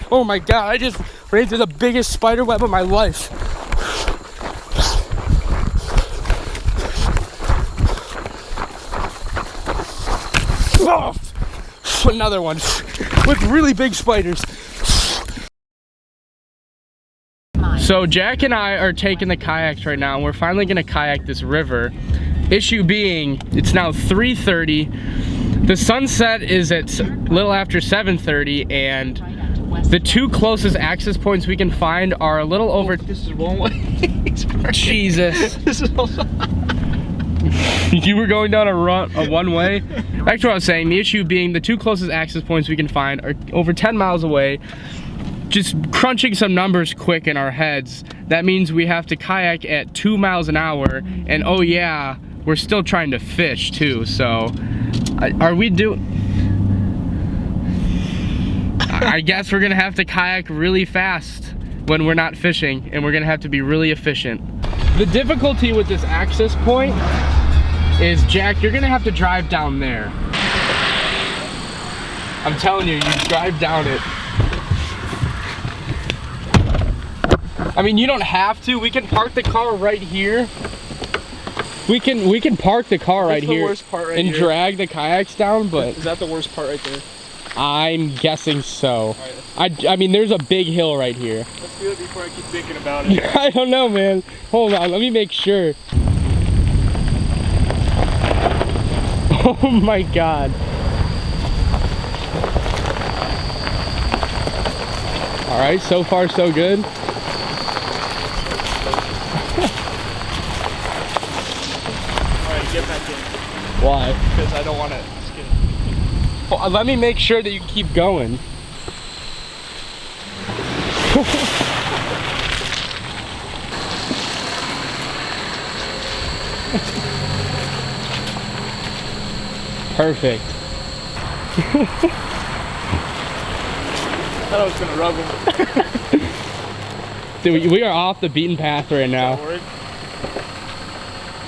Oh my God, I just ran into the biggest spider web of my life. Oh, another one with really big spiders. So Jack and I are taking the kayaks right now, and we're finally gonna kayak this river. Issue being, it's now 3:30. The sunset is at a little after 7:30, and the two closest access points we can find are a little over. This is one way. Jesus. This is also. You were going down a one way? Back to what I was saying, the issue being the two closest access points we can find are over 10 miles away. Just crunching some numbers quick in our heads, that means we have to kayak at 2 miles an hour, and oh yeah, we're still trying to fish too, so I guess we're gonna have to kayak really fast when we're not fishing, and we're gonna have to be really efficient. The difficulty with this access point is, Jack, you're gonna have to drive down there. I'm telling you, you drive down it. I mean, you don't have to. We can park the car right here. We can park the car right here and drag the kayaks down, but is that the worst part right there? I'm guessing so. Right. I mean, there's a big hill right here. Let's do it before I keep thinking about it. I don't know, man. Hold on, let me make sure. Oh my God. All right, so far so good. Get back in. Why? Because I don't want to skid. Well, let me make sure that you keep going. Perfect. I thought I was going to rub him. Dude, we are off the beaten path right now.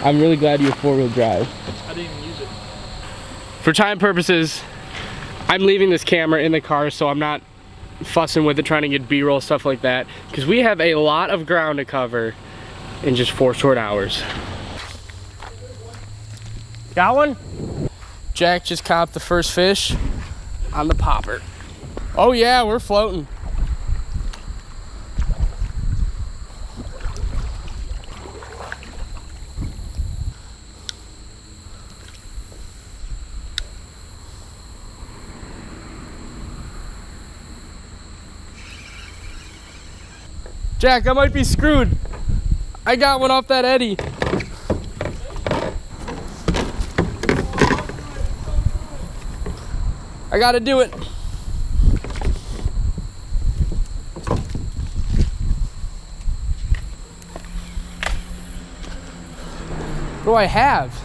I'm really glad you have four-wheel drive. I didn't even use it. For time purposes, I'm leaving this camera in the car, so I'm not fussing with it, trying to get B-roll, stuff like that, because we have a lot of ground to cover in just 4 short hours. Got one? Jack just caught the first fish on the popper. Oh yeah, we're floating. Jack, I might be screwed. I got one off that eddy. I gotta do it. What do I have?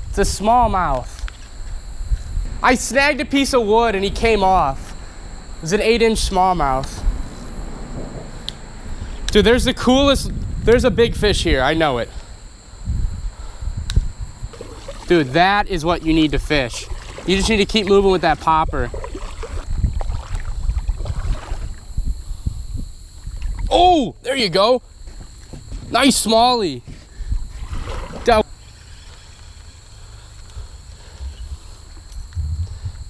It's a smallmouth. I snagged a piece of wood and he came off. It was an 8-inch smallmouth. Dude, there's the coolest, there's a big fish here, I know it. Dude, that is what you need to fish. You just need to keep moving with that popper. Oh, there you go. Nice smallie.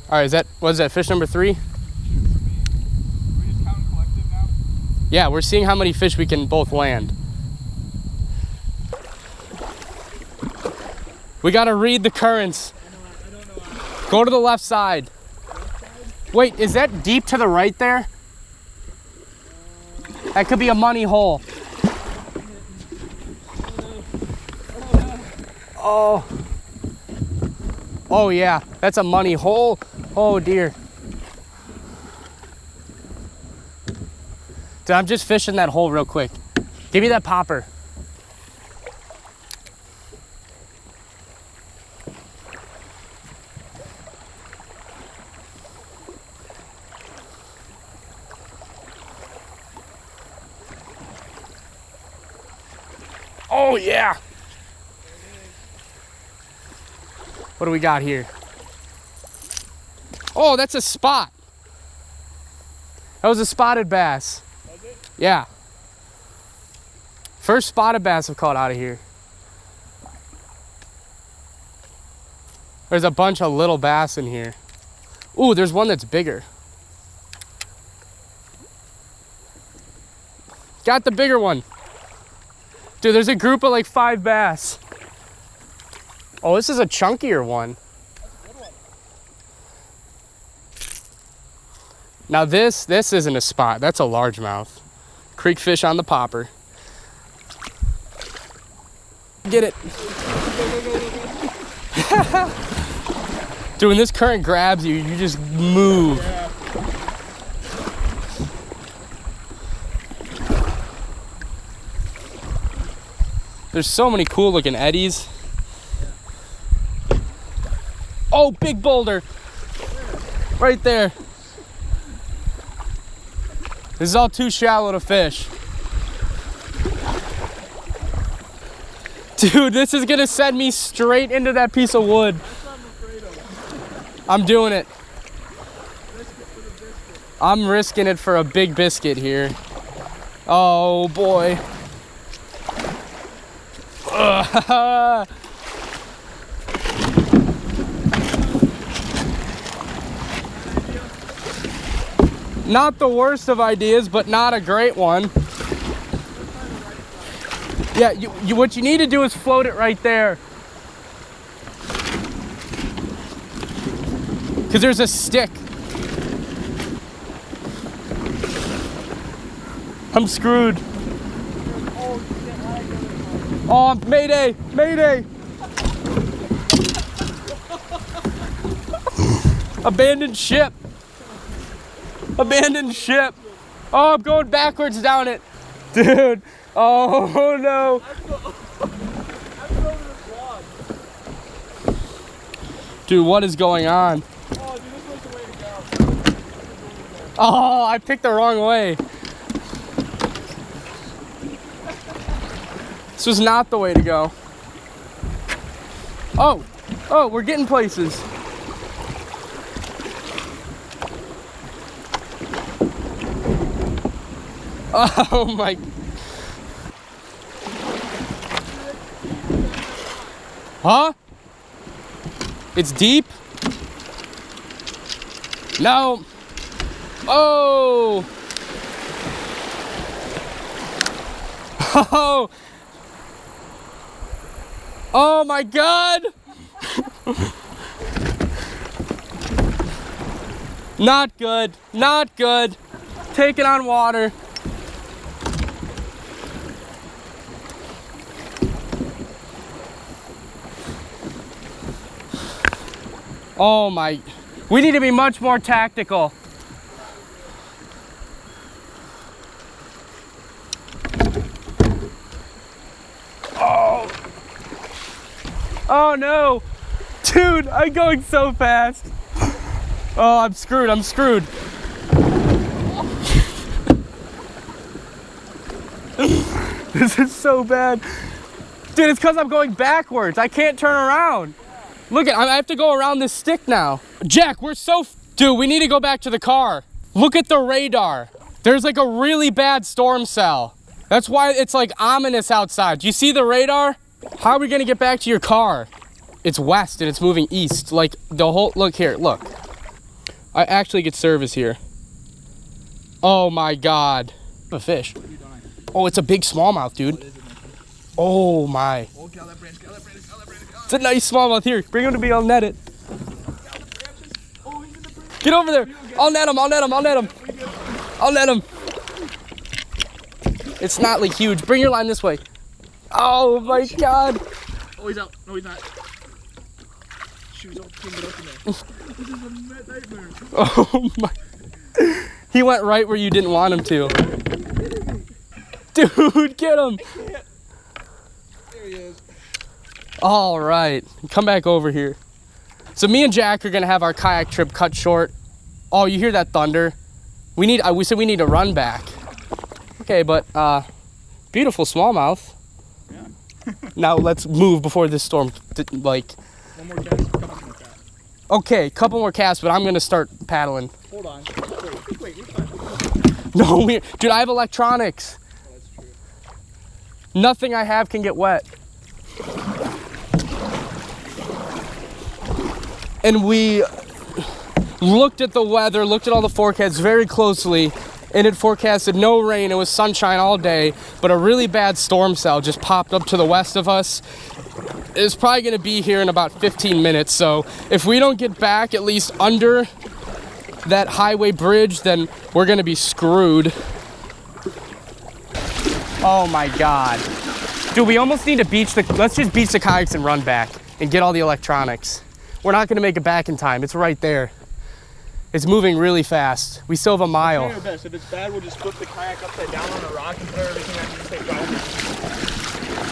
All right, what is that, fish number 3? Are we just counting collective now? Yeah, we're seeing how many fish we can both land. We gotta read the currents. I don't know. Go to the left side. Left side? Wait, is that deep to the right there? That could be a money hole. Oh. Oh yeah, that's a money hole. Oh dear. Dude, I'm just fishing that hole real quick. Give me that popper. Oh yeah. What do we got here? Oh, that's a spot. That was a spotted bass. Was it? Yeah. First spotted bass I've caught out of here. There's a bunch of little bass in here. Ooh, there's one that's bigger. Got the bigger one. Dude, there's a group of like 5 bass. Oh, this is a chunkier one. That's a good one. Now this isn't a spot. That's a largemouth. Creek fish on the popper. Get it. Dude, when this current grabs you, you just move. Yeah. There's so many cool looking eddies. Oh, big boulder. Right there. This is all too shallow to fish. Dude, this is gonna send me straight into that piece of wood. That's what I'm afraid of. I'm doing it. Risk it for the biscuit. I'm risking it for a big biscuit here. Oh boy. Ugh. Not the worst of ideas, but not a great one. Yeah, what you need to do is float it right there. Because there's a stick. I'm screwed. Oh, mayday, mayday. Abandoned ship. Abandoned ship. Oh, I'm going backwards down it. Dude. Oh, no. Dude, what is going on? Oh, dude, this was the way to go. Oh, I picked the wrong way. This was not the way to go. Oh, we're getting places. Oh my. Huh? It's deep? No. Oh. Oh. Oh my God. Not good. Not good. Take it on water. Oh my, we need to be much more tactical. Oh. Oh no. Dude, I'm going so fast. Oh, I'm screwed, I'm screwed. This is so bad. Dude, it's because I'm going backwards. I can't turn around. Look at, I have to go around this stick now. Jack, we're so, dude, we need to go back to the car. Look at the radar. There's like a really bad storm cell. That's why it's like ominous outside. Do you see the radar? How are we gonna get back to your car? It's west and it's moving east. Like the whole, look here, look. I actually get service here. Oh my God. A fish. Oh, it's a big smallmouth, dude. Oh my. Oh, get out that branch, get out that branch, get out that branch, get out It's a nice smallmouth. Here, bring him to me, I'll net it. Oh, he's in the branch. Get over there. I'll net him, I'll net him, I'll net him. I'll net him. It's not like huge. Bring your line this way. Oh my God. Oh, he's out. No, he's not. Shoes all pinned up in there. This is a nightmare. Oh my. He went right where you didn't want him to. Dude, get him. There he is. All right, come back over here. So me and Jack are gonna have our kayak trip cut short. Oh, you hear that thunder? We said we need to run back. Okay, but beautiful smallmouth. Yeah. Now let's move before this storm, like. Well, One more cast, couple more casts. Okay, couple more casts, but I'm gonna start paddling. Hold on. Wait, you're fine. No, dude, I have electronics. Oh, that's true. Nothing I have can get wet. And we looked at the weather, looked at all the forecasts very closely, and it forecasted no rain. It was sunshine all day, but a really bad storm cell just popped up to the west of us. It's probably gonna be here in about 15 minutes, so if we don't get back at least under that highway bridge, then we're gonna be screwed. Oh my God. Dude, we almost need to let's just beach the kayaks and run back and get all the electronics. We're not gonna make it back in time. It's right there. It's moving really fast. We still have a mile. Our best. If it's bad, we'll just flip the kayak upside down on a rock and put everything I can take out.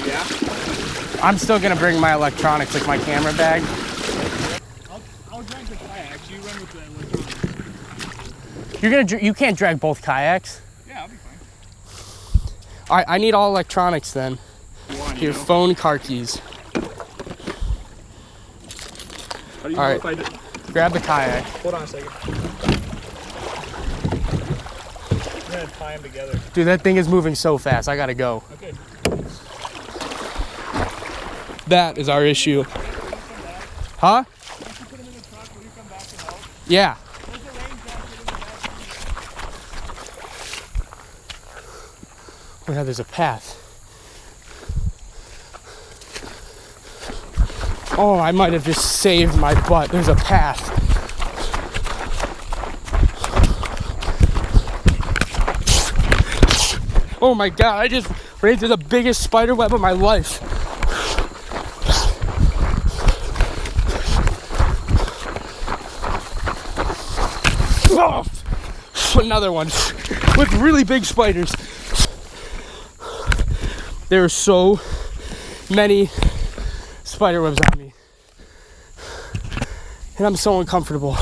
Yeah? I'm still gonna bring my electronics, like my camera bag. I'll drag the kayaks. You run with the electronics. You can't drag both kayaks. Yeah, I'll be fine. All right, I need all electronics then. Here, know? phone, car keys. How do you All know right. if I did? Grab the kayak. Hold on a second. I'm gonna tie them together. Dude, that thing is moving so fast. I gotta go. Okay. That is our issue. Huh? Yeah. Oh yeah, there's a path. Oh, I might have just saved my butt. There's a path. Oh my God, I just ran into the biggest spider web of my life. Oh, another one with really big spiders. There are so many spider webs on me, and I'm so uncomfortable.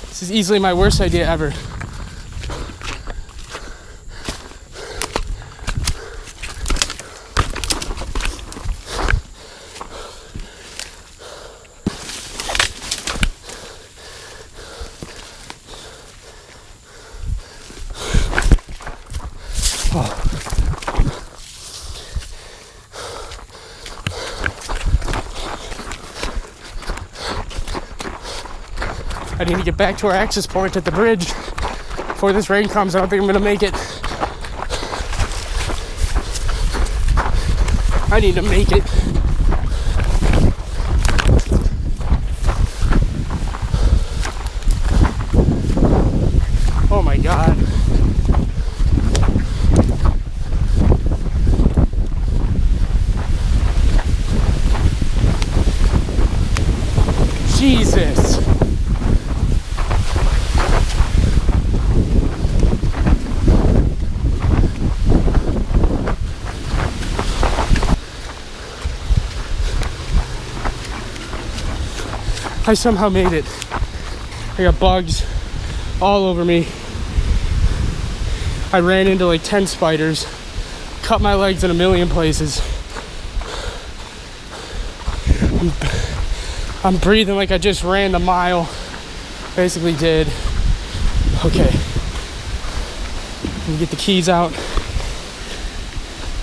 This is easily my worst idea ever. I need to get back to our access point at the bridge before this rain comes. I don't think I'm gonna make it. I need to make it. Oh my God. Jesus. I somehow made it. I got bugs all over me. I ran into like 10 spiders, cut my legs in a million places. I'm breathing like I just ran the mile. Basically did. Okay. Let me get the keys out.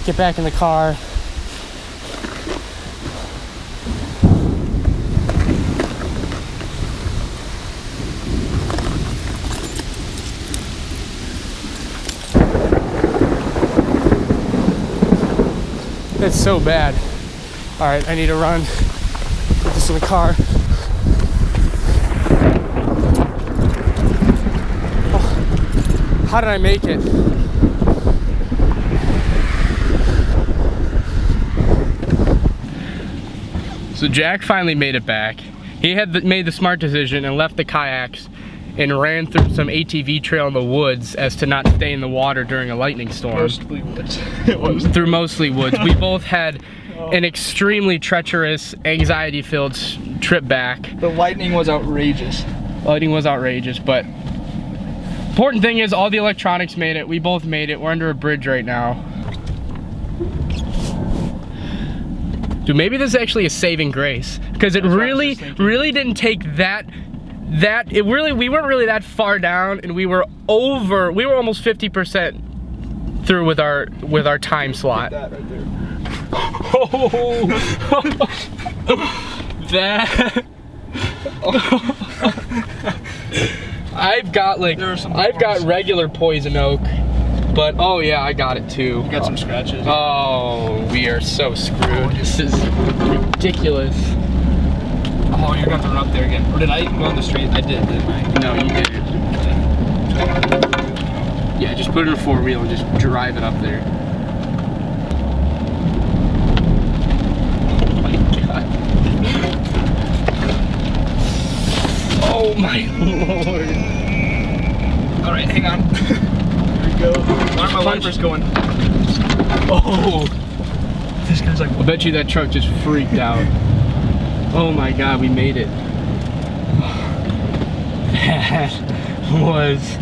Get back in the car. It's so bad. All right, I need to run. Put this in the car. Oh, how did I make it? So Jack finally made it back. He had made the smart decision and left the kayaks and ran through some ATV trail in the woods as to not stay in the water during a lightning storm. Mostly woods. It was through mostly woods. We both had an extremely treacherous, anxiety-filled trip back. The lightning was outrageous. Lightning was outrageous, but important thing is all the electronics made it. We both made it. We're under a bridge right now. Dude, maybe this is actually a saving grace, because it really didn't take we weren't really that far down, and we were almost 50% through with our time slot. That right there. That I've got regular poison oak, but oh yeah, I got it too. You got some scratches. Oh, we are so screwed. This is ridiculous. Oh, you're gonna have to run up there again. Or did I go on the street? I did, didn't I? No, you didn't. Yeah, just put it in a 4-wheel and just drive it up there. Oh my god. Oh my lord. Alright, hang on. Here we go. Why are my wipers going? Oh! This guy's like, I bet you that truck just freaked out. Oh my god, we made it. That was...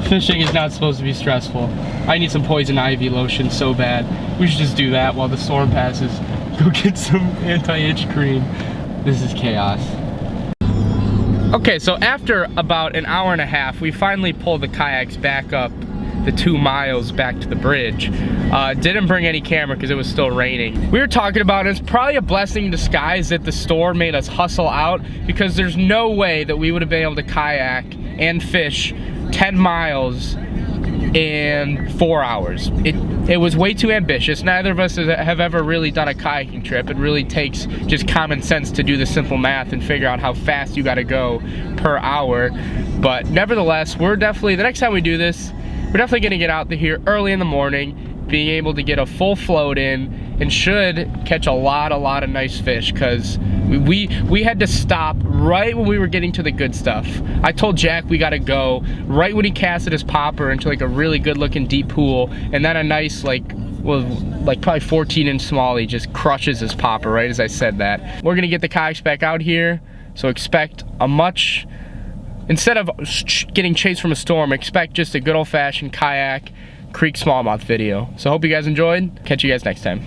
Fishing is not supposed to be stressful. I need some poison ivy lotion so bad. We should just do that while the storm passes. Go get some anti-itch cream. This is chaos. Okay, so after about an hour and a half, we finally pulled the kayaks back up the 2 miles back to the bridge. Didn't bring any camera because it was still raining. We were talking about it's probably a blessing in disguise that the storm made us hustle out, because there's no way that we would have been able to kayak and fish 10 miles in 4 hours. It was way too ambitious. Neither of us have ever really done a kayaking trip. It really takes just common sense to do the simple math and figure out how fast you gotta go per hour. But nevertheless, we're definitely, the next time we do this, we're definitely gonna get out here early in the morning, being able to get a full float in, and should catch a lot of nice fish, because we had to stop right when we were getting to the good stuff. I told Jack we gotta go right when he casted his popper into like a really good looking deep pool, and then a nice like probably 14-inch smallie just crushes his popper right as I said that. We're gonna get the kayaks back out here, so expect a much, instead of getting chased from a storm, expect just a good old-fashioned kayak creek smallmouth video. So hope you guys enjoyed. Catch you guys next time.